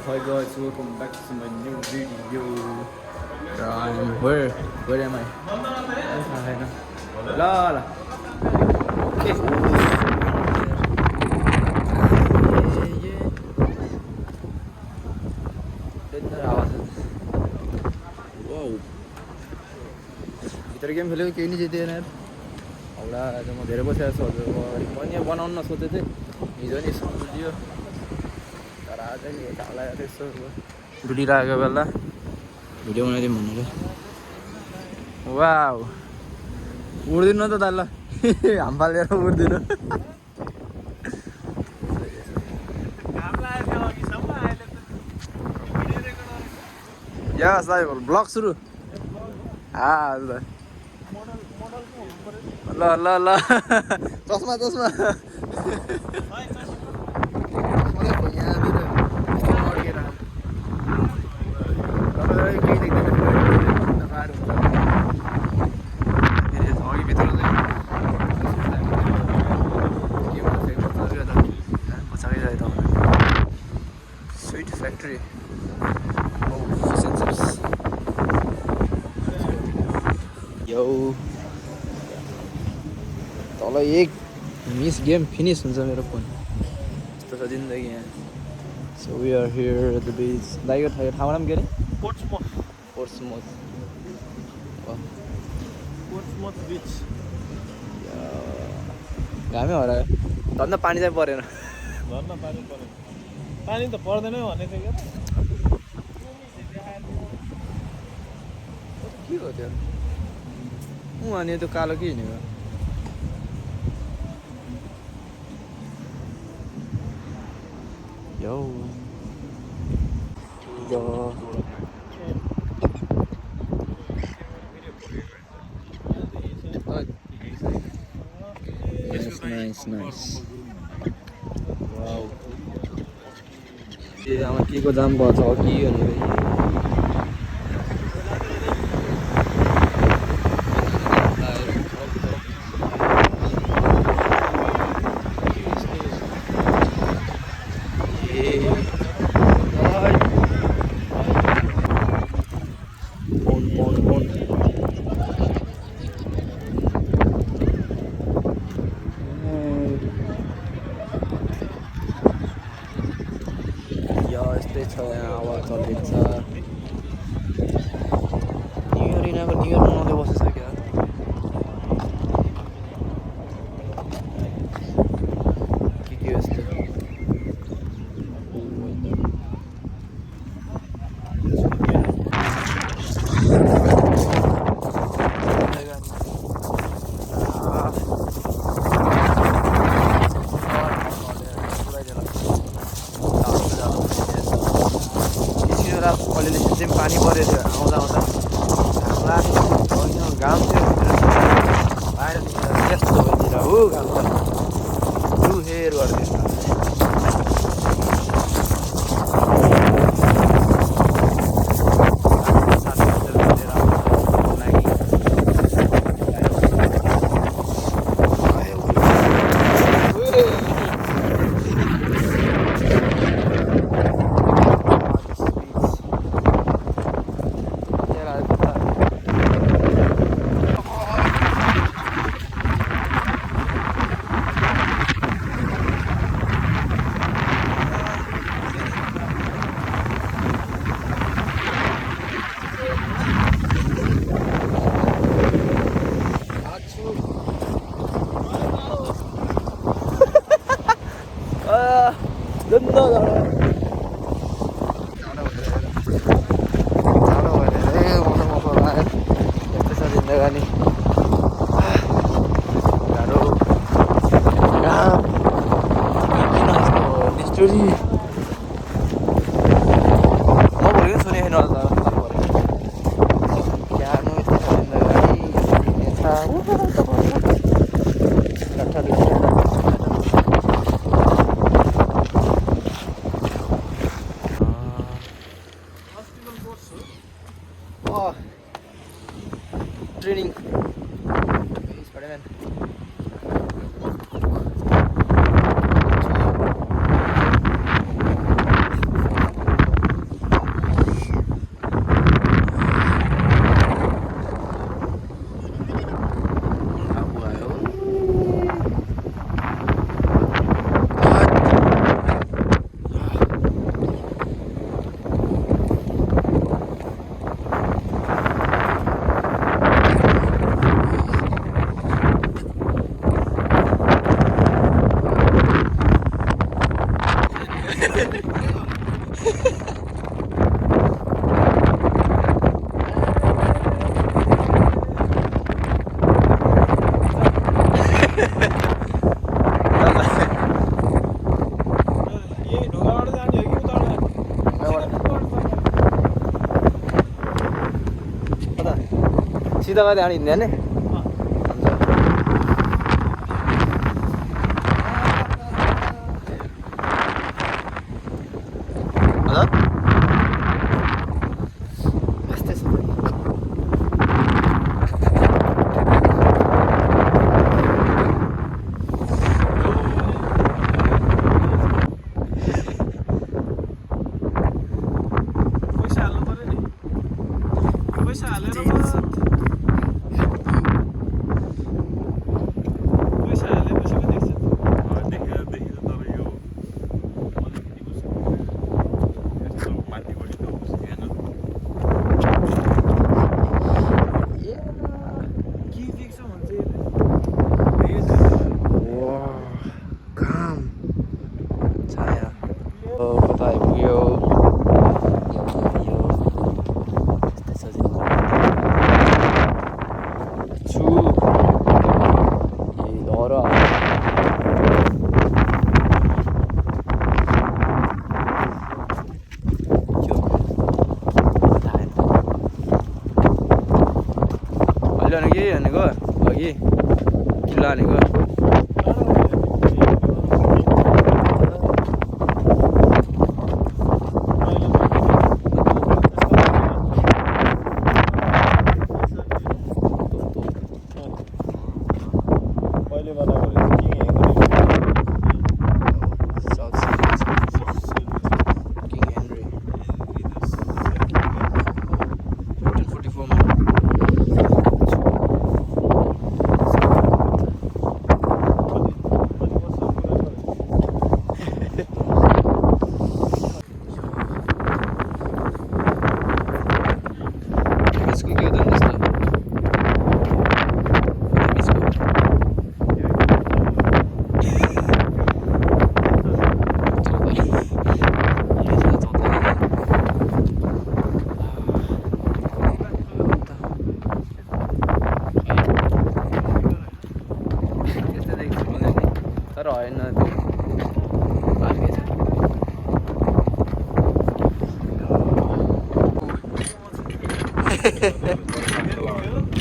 Hi guys, welcome back to my new video. Where am I? La la. Okay. Wow. भित्र game खेलेको केही नि जितेन यार औला आज म धेरै बसेको छु हजुर पनि यहाँ बनाउन नसोचेको थिएँ हिजो नि यसो बुझियो तर आज नि ढाला यसो डुलिरहेको बेला भिडियो बनाइदिउँ भनेर वाउ उड्दिनु त ल हामफाल लिएर उड्दिनु यस दाइ ब्लग सुरु हजुर ल ल ल चस्मा चस्मा स्वीट फ्याक्ट्री यो तल एक मिस गेम फिनिस हुन्छ मेरो फोन यस्तो छ जिन्दगी यहाँ so we are here at the beach दाइको ठाउँको नाम के अरे पोर्ट्समोथ बिच घामै हरायो धन्न पानी चाहिँ परेन पानी त पर्दैन भनेको थियो के हो त्यो अनि त्यो कालो के हिँडेको यो नाइस वाउ ए आमा के को दाम भन्छ हो कि भनेर यस्तै छ यहाँ आवाज चल्दैछ न्यु इयर यिनीहरूको न्यु इयर मनाउँदै बसेछ क्या के यस्तो अलिअलि चाहिँ पानी पऱ्यो थियो आउँदा आउँदा घाम थियो बाहिर यस्तो भइदिएर हो घाम त हेर गरिदिएछ जिन्दगानी गाह्रो घाम किन यस्तो निष्ठुरी म भोलि सुने छैन ज्ञानो यस्तो छ ट्रेनिङ Spider-Man. ये ढोकाबाट जाने हो कि उताबाट सीधा गएर आनी हिँड्दैन नि पैसा हाल्नु पर्यो नि पैसा हालेर पैसा हालेपछि पो देख्छ के देख्छ भन्छ काम छाया कता आइपुग्यो छु लहरा अहिले भनेको के भनेको अघि किल्ला भनेको पहिले बनाएको South Seas, King Henry, 1444 man. Bisco के उधर निस्ला बिस्को तर होइन त्यो अर्कै छ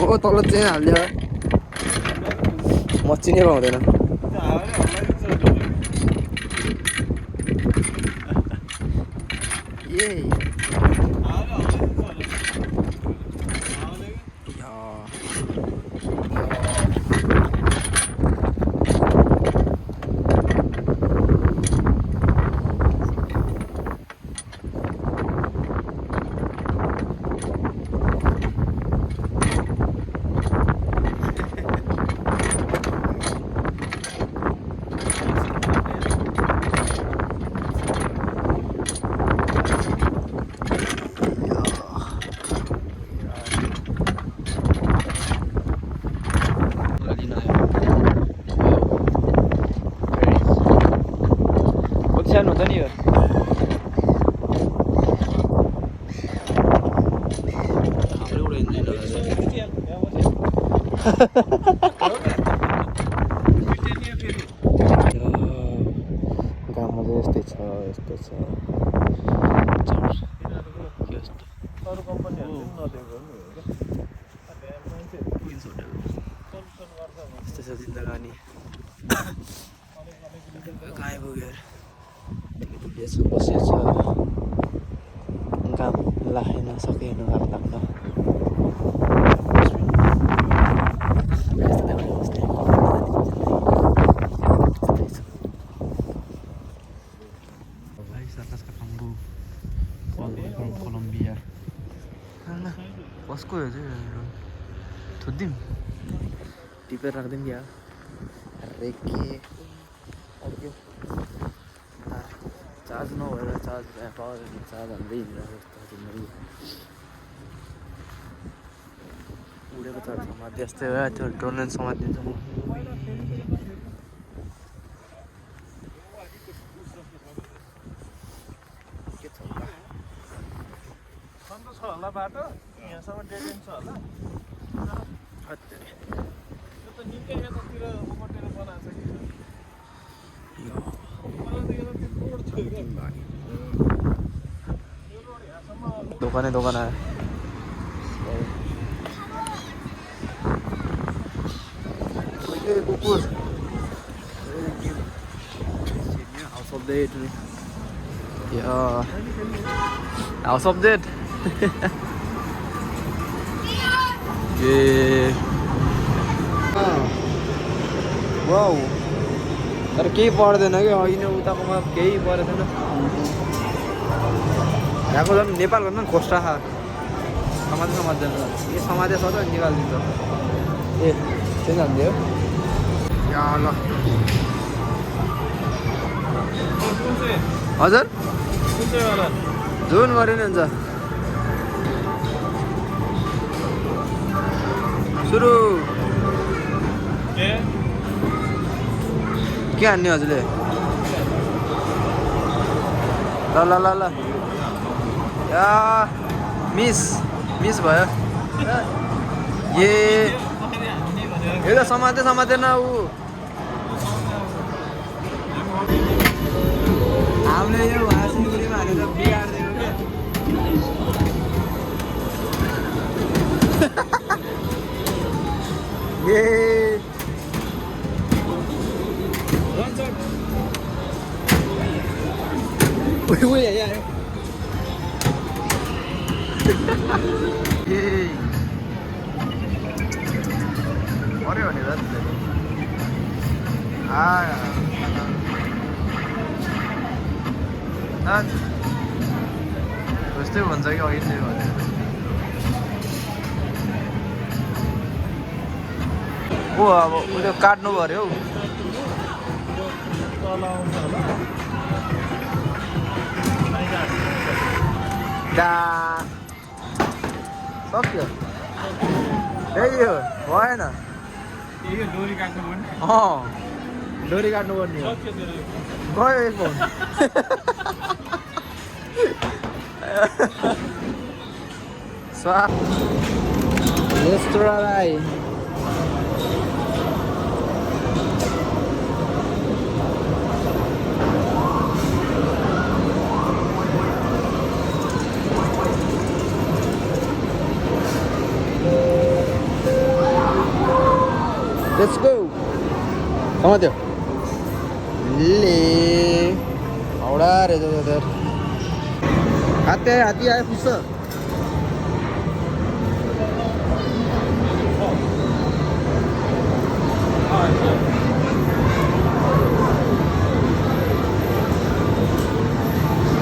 ओ तल चाहिँ हालिदियो मच्छी नै पाउँदैन ए सानो हुन्छ नि यो हाम्रो एउटा इन्जिन गाउँमा चाहिँ यस्तै छ यस्तो छ अरू कम्पनीहरूले नदिएको नि यस्तो छ जिन्दगानी गाई पुगेर बसेछ घाम लागेन सकेन घाम लाग्न कोलम्बिया कसको हो चाहिँ थुदिम टिपेर राख्दिउँ क्या रेके चार्ज नभएर चार्ज पावर चार्ज हाल्दै हिँडिरहेको जस्तो उडेको चार्ज समात्यो जस्तै हो त्यो ड्रोनले समातिदिन्छ म के छ सन्चो छ होला बाटो यहाँसम्म डेड एन्ड छ होला त्यो त निकै यतातिर उमटेर बनाएको छ कि मलाई त यतातिर रोड थियो क्या यो रोड यहाँसम्म दोकान आयो कुकुर House of Dead. Yeah. House of Dead. Yeah. Wow. तर केही पर्दैन कि होइन उताकोमा केही परेदैन यहाँको झन् नेपालको झन् खोस्टा खा समात्दैन यो समाते छ त निकालिदिन्छ ए त्यही हाल्दै हो या ल हजुर जुन गरे नि हुन्छ सुरु के हान्ने हजुरले ल ल ल या मिस भयो ए यो त समातेन ऊ हामीले यो सिलगढीमा हालेर बिगारिदिएको क्या ए उयो यहाँ पऱ्यो भने जस्तै भन्छ कि अघि त्यही भने ओ अब उसले काट्नु पर्यो हौ सक्यो त्यही हो भएन डोरी काट्नु पर्ने डोरी काट्नु पर्ने हो गयो एक phone रेस्टुराँलाई Let's go. Come on, there. Le. Ahora re Hati aja pusa.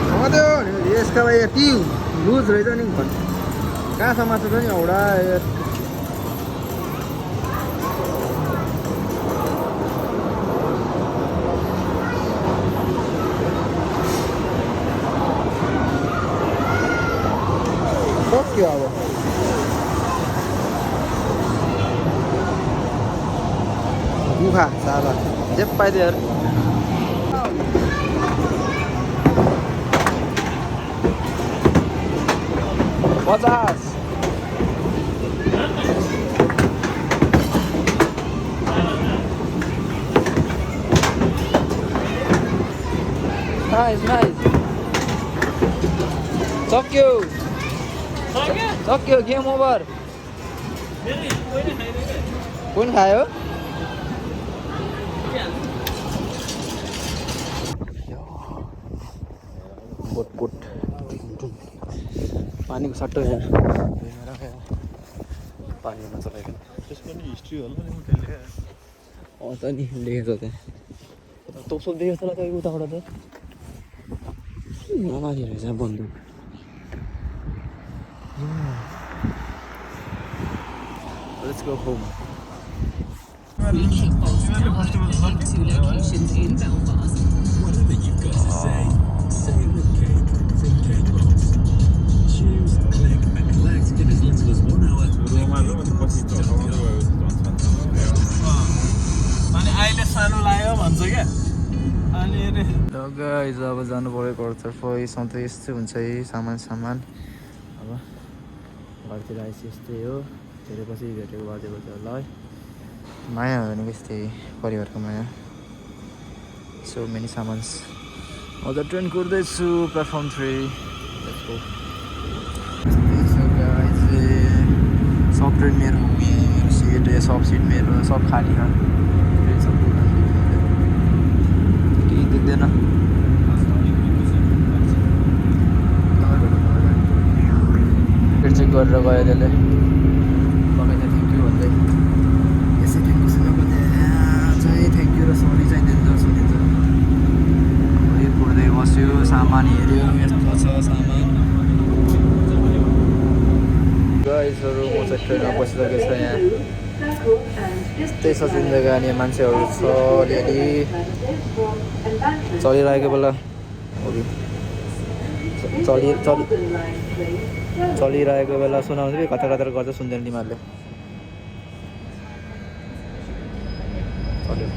Come on, there. इसका भाई टीव लूज रहता नहीं कौन कहाँ समाचार नहीं ahora क्या हुआ गुहा साला जब पाए यार 50 nice सक्यो गेम ओभर कुन खायो बोट पानीको सट्टो यहाँ पानीमा चलाइकन त्यसको नि हिस्ट्री होला नि त्यसले त नि लेखेको छ त्यहाँ तोसो देखेको छ ल उताबाट त नमाथि रहेछ बन्दुक Let's go home. Reaching Bolton Road, to locations in Belfast. Whatever you've got to say with Cake from Cake Box. Choose, click and collect in as little as 1 hour. अनि अहिले सानो लाग्यो भन्छ क्या अनि ल गाइस अब जानु पर्यो घरतर्फ सधैँ यस्तै हुन्छ है सामान अब अब घरतिर आएपछि यस्तै हो धेरै पछि भेटेको बाजेको छ होला है माया हो भनेको यस्तै परिवारको माया सो मेनी सामान्स अब त ट्रेन कुर्दैछु प्लेटफर्म 3 त्यसको सब ट्रेन मेरो मेरो सिट सब सिट मेरो सब खाली छ ट्रेन सब केही देख्दैन टिकट चेक गरेर गयो त्यसले लगाइदियो थ्याङ्क यू भन्दै यसै गेमको सुनेको चाहिँ थ्याङ्क यू र सरी चाहिँ दिन्छ सुनिन्छ यो कुर्दै बस्यो सामान हेऱ्यो यस्तो छ सामान गाइजहरू म चाहिँ ट्रेनमा बसिसकेको छ यहाँ यस्तै सजिलो जग्गा अनि मान्छेहरू छ अलिअलि चलिरहेको बेला चलिरहेको बेला सुनाउँछ कि कता कता गर्छ सुन्दैन तिमीहरूले चल्यो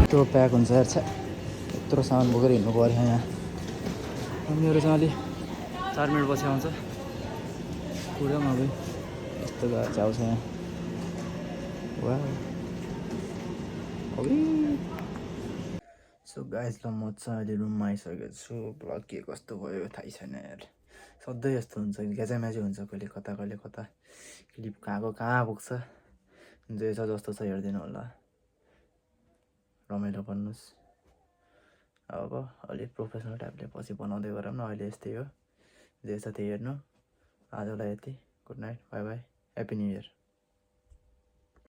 यत्रो प्याक हुन्छ यार छ यत्रो सामान बोकेर हिँड्नु पऱ्यो यहाँ मेरो चाहिँ अलि 4 मिनट पछि आउँछ पुरा अब यस्तो गाडी आउँछ यहाँ वा सो गाइज ल म चाहिँ अहिले रुममा आइसकेको छु ब्लग के कस्तो भयो थाहै छैन यार सधैँ यस्तो हुन्छ ग्याचाम्याची हुन्छ कहिले कता क्लिप कहाँ पुग्छ जे छ जस्तो छ हेरिदिनु होला रमाइलो गर्नुहोस् अब अलिक प्रोफेसनल टाइपले पछि बनाउँदै गरौँ न अहिले यस्तै हो जे छ त्यही हेर्नु आजलाई यति good night by by happy new year